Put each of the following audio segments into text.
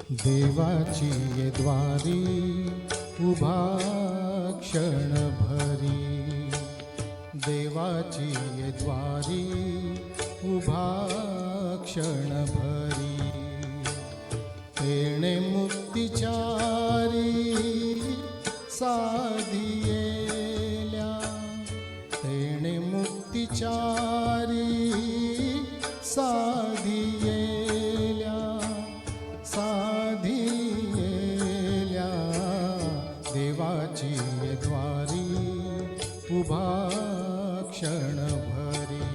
देवाची ये द्वारी उभा क्षण भरी, देवाची ये द्वारी उभा क्षण भरी, तेणे मुक्तिचारी साधियेल्या, तेणे मुक्तिचारी साधियेल्या, साधियेल्या, देवाची ये द्वारी उभा क्षण भरी,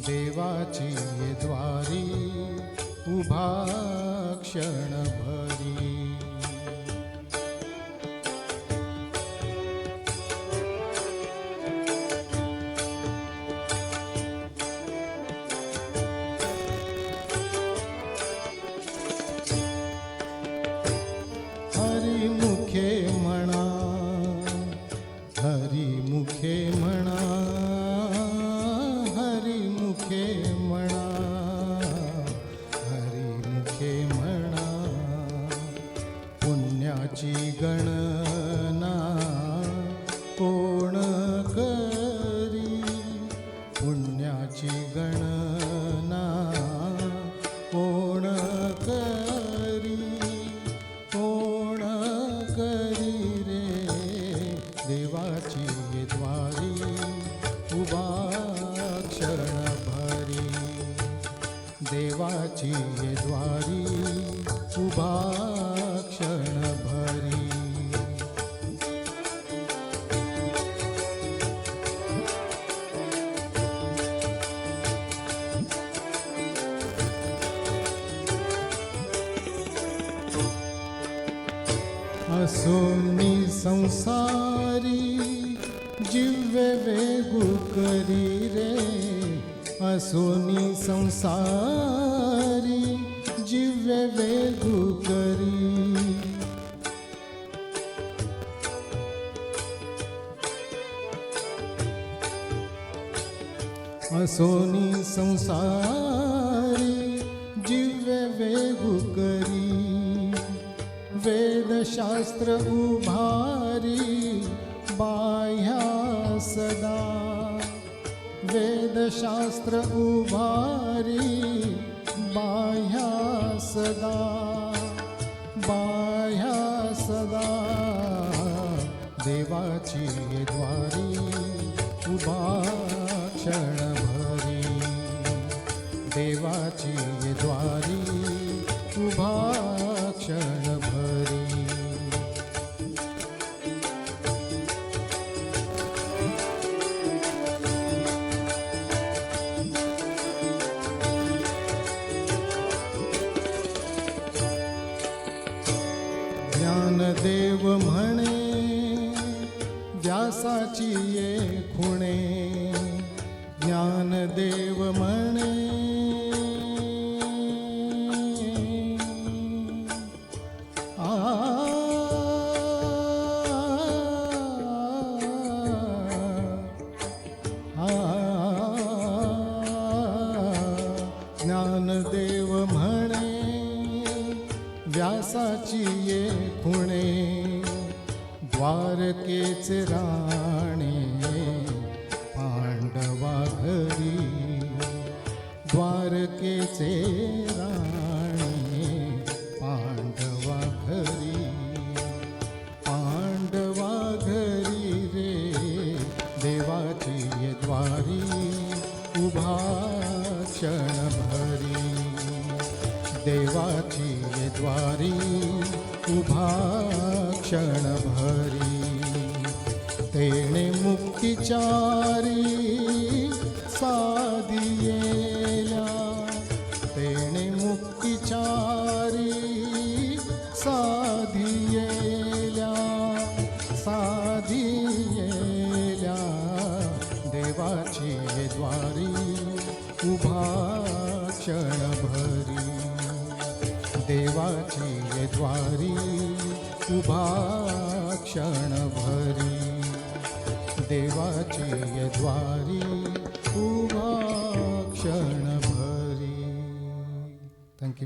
देवाची ये द्वारी उभा क्षण भरी. हरिमुखे म्हणा, हरिमुखे म्हणा, हरिमुखे म्हणा, हरिमुखे म्हणा, पुण्याची गणना कोण करी, पुण्याची गणना कोण करी, कोण करी रे, देवाची ये द्वारी उभा क्षण भरी, देवाची ये द्वारी उभा क्षण भरी. असोनी संसारी जिव्वे वेगू करी रे, असोनी संसारी जिव्वे वेगू करी, असोनी संसारी जिव्वे वेगू करी, वेदशास्त्र उभारी बाह्या सदा, वेदशास्त्र उभारी बाह्या सदा, बाह्या सदा, देवाची ये द्वारी उभा क्षण भरी, देवाची ये द्वारी उभा क्षण भरी. ज्ञानदेव म्हणे व्यासाची ये खुणे, ज्ञानदेव म्हणे ज्ञानदेव म्हणे व्यासाची ये खुणे, द्वारकेचे राणे पांडवा घरी, द्वारकेचे राणे पांडवा घरी, पांडवा घरी रे, देवाची ये द्वारी उभा क्षण भरी, देवाची ये द्वारी उभा क्षण भरी, तेणे मुक्तिचारी साधियेल्या, तेणे मुक्तिचारी साधियेल्या, साधियेल्या, देवाची ये द्वारी उभा क्षण भरी, देवाची ये द्वारी उभा क्षण भरी, देवाची ये द्वारी उभा क्षण भरी. थँक्यू.